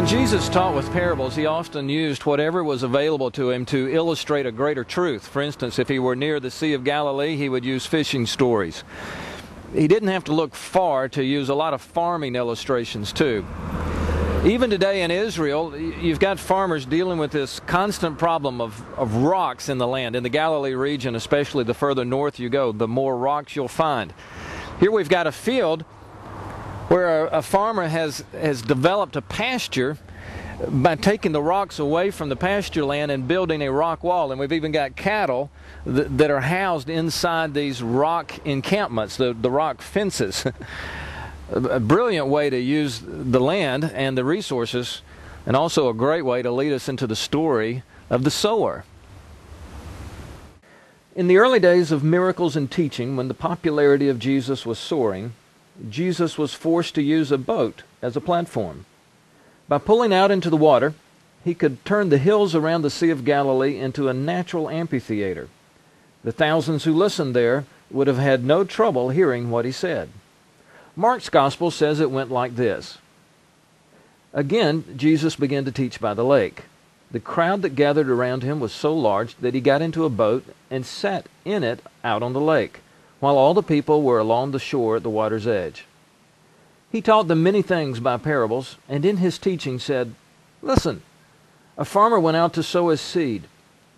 When Jesus taught with parables, he often used whatever was available to him to illustrate a greater truth. For instance, if he were near the Sea of Galilee, he would use fishing stories. He didn't have to look far to use a lot of farming illustrations too. Even today in Israel, you've got farmers dealing with this constant problem of rocks in the land. In the Galilee region, especially the further north you go, the more rocks you'll find. Here we've got a field where a farmer has developed a pasture by taking the rocks away from the pasture land and building a rock wall. And we've even got cattle that are housed inside these rock encampments, the rock fences. A brilliant way to use the land and the resources, and also a great way to lead us into the story of the sower. In the early days of miracles and teaching, when the popularity of Jesus was soaring, Jesus was forced to use a boat as a platform. By pulling out into the water, he could turn the hills around the Sea of Galilee into a natural amphitheater. The thousands who listened there would have had no trouble hearing what he said. Mark's gospel says it went like this. Again, Jesus began to teach by the lake. The crowd that gathered around him was so large that he got into a boat and sat in it out on the lake, while all the people were along the shore at the water's edge. He taught them many things by parables, and in his teaching said, "Listen, a farmer went out to sow his seed.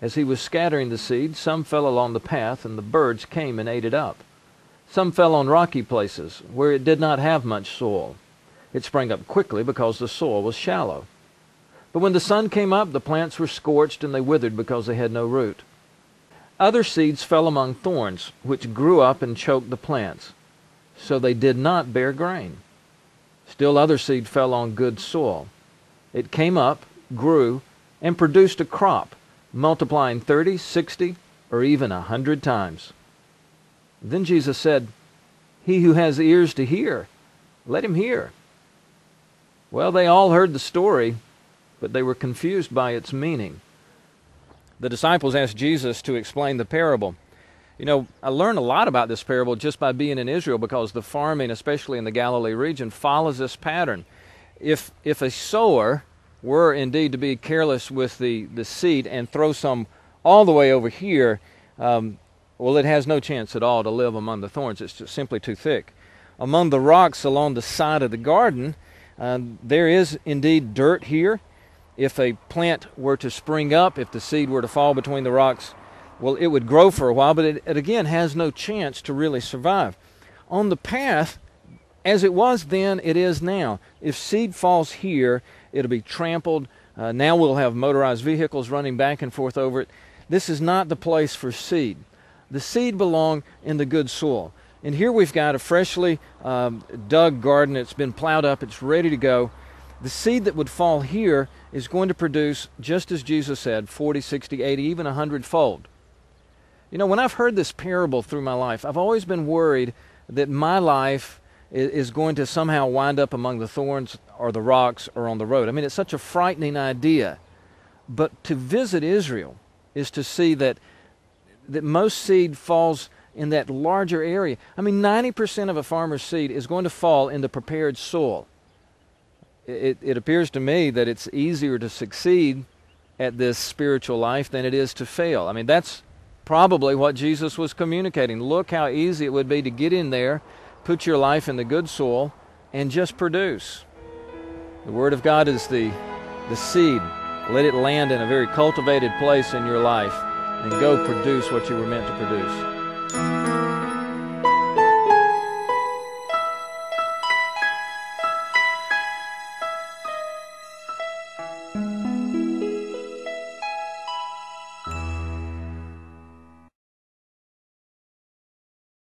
As he was scattering the seed, some fell along the path, and the birds came and ate it up. Some fell on rocky places, where it did not have much soil. It sprang up quickly because the soil was shallow. But when the sun came up, the plants were scorched, and they withered because they had no root. Other seeds fell among thorns, which grew up and choked the plants, so they did not bear grain. Still other seed fell on good soil. It came up, grew, and produced a crop, multiplying 30, 60, or even 100 times. Then Jesus said, "He who has ears to hear, let him hear." Well, they all heard the story, but they were confused by its meaning. The disciples asked Jesus to explain the parable. You know, I learned a lot about this parable just by being in Israel, because the farming, especially in the Galilee region, follows this pattern. If a sower were indeed to be careless with the seed and throw some all the way over here, well, it has no chance at all to live among the thorns. It's just simply too thick. Among the rocks along the side of the garden, there is indeed dirt here. If a plant were to spring up, if the seed were to fall between the rocks, well, it would grow for a while, but it again has no chance to really survive. On the path, as it was then, it is now. If seed falls here, it'll be trampled. Now we'll have motorized vehicles running back and forth over it. This is not the place for seed. The seed belong in the good soil. And here we've got a freshly dug garden. It's been plowed up. It's ready to go. The seed that would fall here is going to produce, just as Jesus said, 40, 60, 80, even 100-fold. You know, when I've heard this parable through my life, I've always been worried that my life is going to somehow wind up among the thorns or the rocks or on the road. I mean, it's such a frightening idea. But to visit Israel is to see that most seed falls in that larger area. I mean, 90% of a farmer's seed is going to fall in the prepared soil. It appears to me that it's easier to succeed at this spiritual life than it is to fail. I mean, that's probably what Jesus was communicating. Look how easy it would be to get in there, put your life in the good soil, and just produce. The Word of God is the seed. Let it land in a very cultivated place in your life, and go produce what you were meant to produce.